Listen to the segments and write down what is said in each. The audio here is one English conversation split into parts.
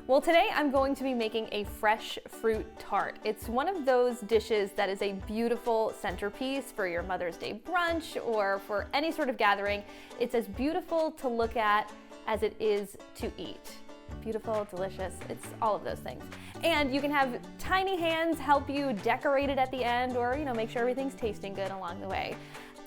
Well, today I'm going to be making a fresh fruit tart. It's one of those dishes that is a beautiful centerpiece for your Mother's Day brunch or for any sort of gathering. It's as beautiful to look at as it is to eat. Beautiful, delicious, it's all of those things. And you can have tiny hands help you decorate it at the end, or make sure everything's tasting good along the way.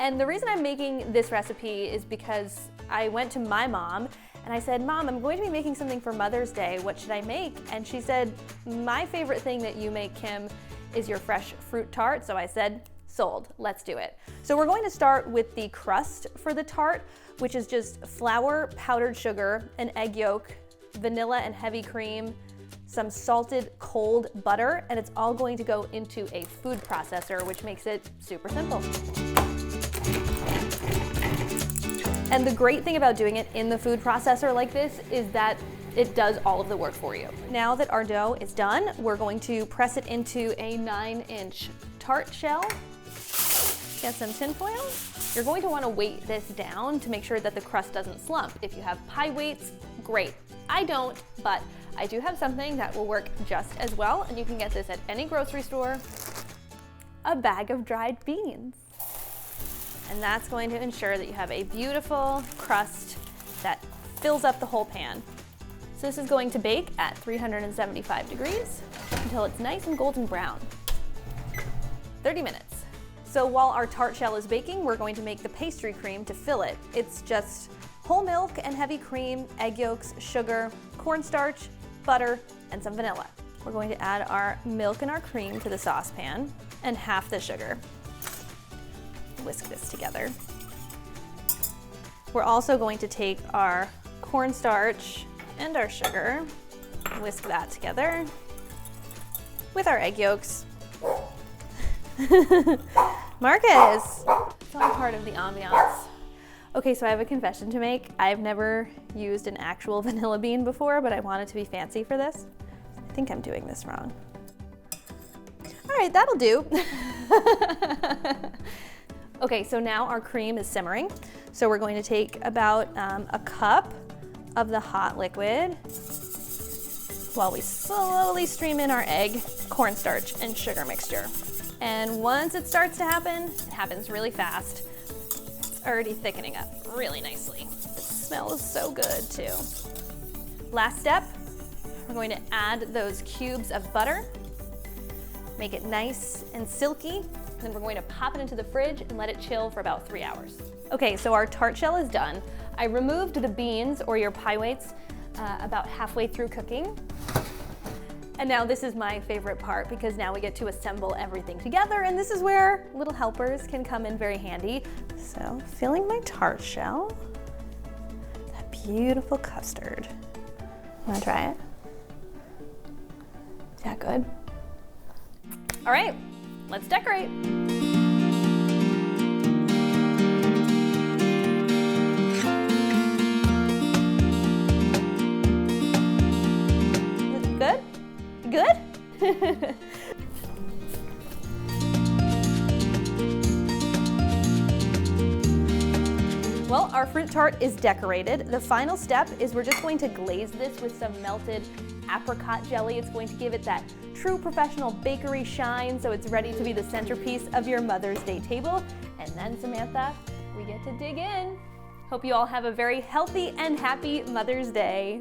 And the reason I'm making this recipe is because I went to my mom and I said, Mom, I'm going to be making something for Mother's Day. What should I make? And she said, my favorite thing that you make, Kim, is your fresh fruit tart. So I said, sold, let's do it. So we're going to start with the crust for the tart, which is just flour, powdered sugar, an egg yolk, vanilla and heavy cream, some salted cold butter, and it's all going to go into a food processor, which makes it super simple. And the great thing about doing it in the food processor like this is that it does all of the work for you. Now that our dough is done, we're going to press it into a 9-inch tart shell. Get some tin foil. You're going to want to weight this down to make sure that the crust doesn't slump. If you have pie weights, great. I don't, but I do have something that will work just as well, and you can get this at any grocery store. A bag of dried beans. And that's going to ensure that you have a beautiful crust that fills up the whole pan. So this is going to bake at 375 degrees until it's nice and golden brown. 30 minutes. So while our tart shell is baking, we're going to make the pastry cream to fill it. It's just whole milk and heavy cream, egg yolks, sugar, cornstarch, butter, and some vanilla. We're going to add our milk and our cream to the saucepan and half the sugar. Whisk this together. We're also going to take our cornstarch and our sugar, whisk that together with our egg yolks. Marcus, it's all part of the ambiance. Okay, so I have a confession to make. I've never used an actual vanilla bean before, but I wanted to be fancy for this. I think I'm doing this wrong. All right, that'll do. Okay, so now our cream is simmering. So we're going to take about a cup of the hot liquid while we slowly stream in our egg, cornstarch, and sugar mixture. And once it starts to happen, it happens really fast. It's already thickening up really nicely. It smells so good too. Last step, we're going to add those cubes of butter, make it nice and silky. Then we're going to pop it into the fridge and let it chill for about 3 hours. Okay, so our tart shell is done. I removed the beans or your pie weights about halfway through cooking. And now this is my favorite part because now we get to assemble everything together, and this is where little helpers can come in very handy. So filling my tart shell, that beautiful custard. Wanna try it? Is that good? All right. Let's decorate. Good? Good? Well, our fruit tart is decorated. The final step is we're just going to glaze this with some melted apricot jelly. It's going to give it that true professional bakery shine, so it's ready to be the centerpiece of your Mother's Day table. And then, Samantha, we get to dig in. Hope you all have a very healthy and happy Mother's Day.